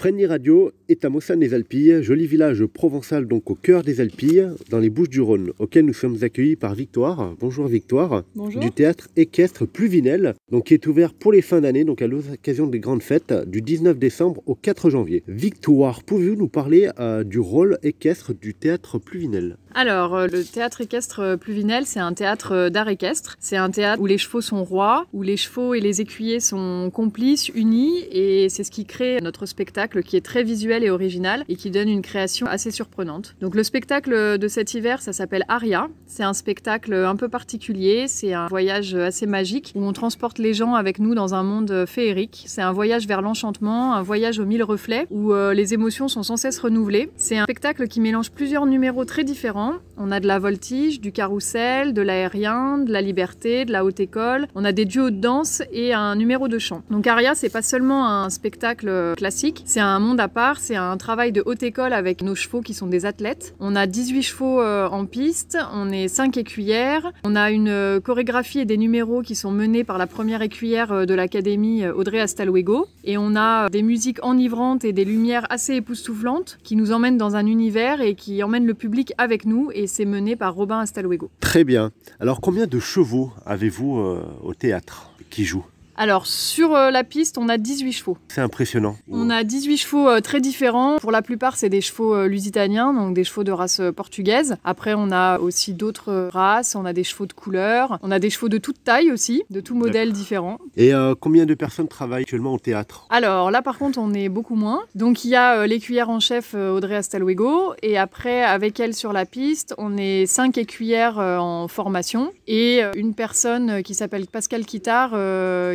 Friendly Radio est à Mossane-les-Alpilles, joli village provençal donc au cœur des Alpilles, dans les Bouches-du-Rhône, auquel nous sommes accueillis par Victoire. Bonjour Victoire. Bonjour. Du théâtre équestre Pluvinel, donc qui est ouvert pour les fins d'année, donc à l'occasion des grandes fêtes du 19 décembre au 4 janvier. Victoire, pouvez-vous nous parler du rôle équestre du théâtre Pluvinel? Alors, le théâtre équestre Pluvinel, c'est un théâtre d'art équestre. C'est un théâtre où les chevaux sont rois, où les chevaux et les écuyers sont complices, unis, et c'est ce qui crée notre spectacle qui est très visuel et original et qui donne une création assez surprenante. Donc le spectacle de cet hiver, ça s'appelle Aria. C'est un spectacle un peu particulier, c'est un voyage assez magique où on transporte les gens avec nous dans un monde féerique. C'est un voyage vers l'enchantement, un voyage aux 1000 reflets où les émotions sont sans cesse renouvelées. C'est un spectacle qui mélange plusieurs numéros très différents. On a de la voltige, du carrousel, de l'aérien, de la liberté, de la haute école. On a des duos de danse et un numéro de chant. Donc Aria, c'est pas seulement un spectacle classique, c'est un monde à part, c'est un travail de haute école avec nos chevaux qui sont des athlètes. On a 18 chevaux en piste, on est 5 écuyères, on a une chorégraphie et des numéros qui sont menés par la première écuyère de l'académie Audrey Hasta-Luego. Et on a des musiques enivrantes et des lumières assez époustouflantes qui nous emmènent dans un univers et qui emmènent le public avec nous. Et c'est mené par Robin Hasta-Luego. Très bien. Alors combien de chevaux avez-vous au théâtre qui jouent? Alors, sur la piste, on a 18 chevaux. C'est impressionnant. On a 18 chevaux très différents. Pour la plupart, c'est des chevaux lusitaniens, donc des chevaux de race portugaise. Après, on a aussi d'autres races. On a des chevaux de couleur. On a des chevaux de toute taille aussi, de tout modèle différent. Et combien de personnes travaillent actuellement au théâtre? Alors là, par contre, on est beaucoup moins. Donc, il y a l'écuyère en chef Audrey Hasta-Luego. Et après, avec elle sur la piste, on est 5 écuyères en formation. Et une personne qui s'appelle Pascal Quittard,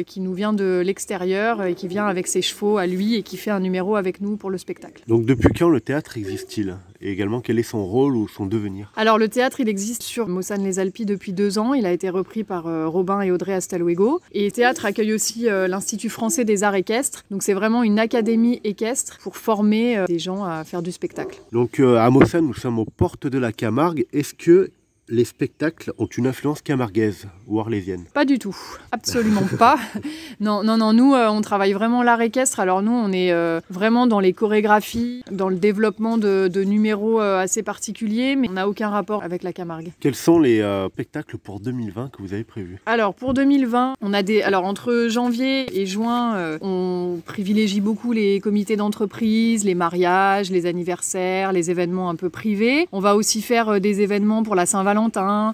qui nous vient de l'extérieur et qui vient avec ses chevaux à lui et qui fait un numéro avec nous pour le spectacle. Donc depuis quand le théâtre existe-t-il? Et également quel est son rôle ou son devenir? Alors le théâtre il existe sur Mossane-les-Alpilles depuis 2 ans, il a été repris par Robin et Audrey Hasta-Luego. Et le théâtre accueille aussi l'Institut français des arts équestres, donc c'est vraiment une académie équestre pour former des gens à faire du spectacle. Donc à Mossane nous sommes aux portes de la Camargue, est-ce que les spectacles ont une influence camarguaise ou arlésienne? Pas du tout, absolument pas. Non, nous on travaille vraiment l'art équestre. Alors nous on est vraiment dans les chorégraphies, dans le développement de numéros assez particuliers, mais on n'a aucun rapport avec la Camargue. Quels sont les spectacles pour 2020 que vous avez prévus? Alors pour 2020, on a entre janvier et juin, on privilégie beaucoup les comités d'entreprise, les mariages, les anniversaires, les événements un peu privés. On va aussi faire des événements pour la Saint-Valentin,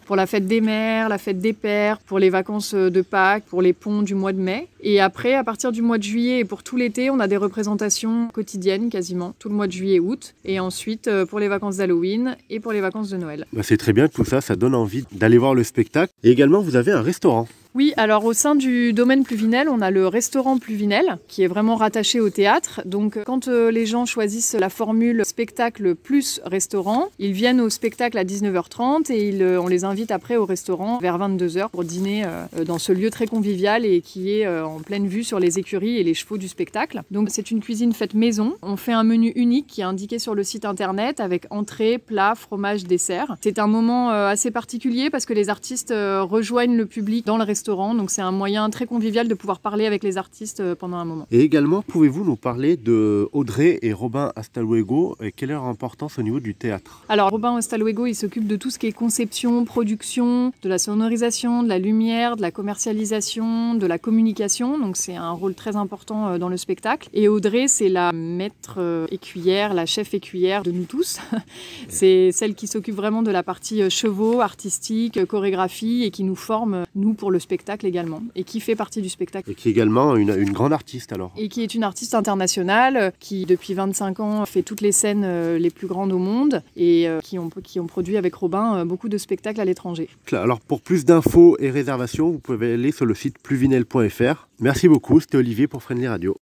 pour la fête des mères, la fête des pères, pour les vacances de Pâques, pour les ponts du mois de mai. Et après, à partir du mois de juillet et pour tout l'été, on a des représentations quotidiennes quasiment, tout le mois de juillet et août. Et ensuite, pour les vacances d'Halloween et pour les vacances de Noël. C'est très bien tout ça, ça donne envie d'aller voir le spectacle. Et également, vous avez un restaurant. Oui, alors au sein du domaine Pluvinel, on a le restaurant Pluvinel qui est vraiment rattaché au théâtre. Donc quand les gens choisissent la formule spectacle plus restaurant, ils viennent au spectacle à 19h30 et on les invite après au restaurant vers 22h pour dîner dans ce lieu très convivial et qui est en pleine vue sur les écuries et les chevaux du spectacle. Donc c'est une cuisine faite maison. On fait un menu unique qui est indiqué sur le site internet avec entrée, plat, fromage, dessert. C'est un moment assez particulier parce que les artistes rejoignent le public dans le restaurant. Donc c'est un moyen très convivial de pouvoir parler avec les artistes pendant un moment. Et également, pouvez-vous nous parler de Audrey et Robin Hasta-Luego et quelle est leur importance au niveau du théâtre? Alors Robin Hasta-Luego, il s'occupe de tout ce qui est conception, production, de la sonorisation, de la lumière, de la commercialisation, de la communication. Donc c'est un rôle très important dans le spectacle. Et Audrey, c'est la maître écuyère, la chef écuyère de nous tous. C'est celle qui s'occupe vraiment de la partie chevaux, artistique, chorégraphie et qui nous forme, nous, pour le spectacle également, et qui fait partie du spectacle. Et qui est également une grande artiste alors. Et qui est une artiste internationale, qui depuis 25 ans fait toutes les scènes les plus grandes au monde, et qui ont produit avec Robin beaucoup de spectacles à l'étranger. Alors pour plus d'infos et réservations, vous pouvez aller sur le site pluvinel.fr. Merci beaucoup, c'était Olivier pour Friendly Radio.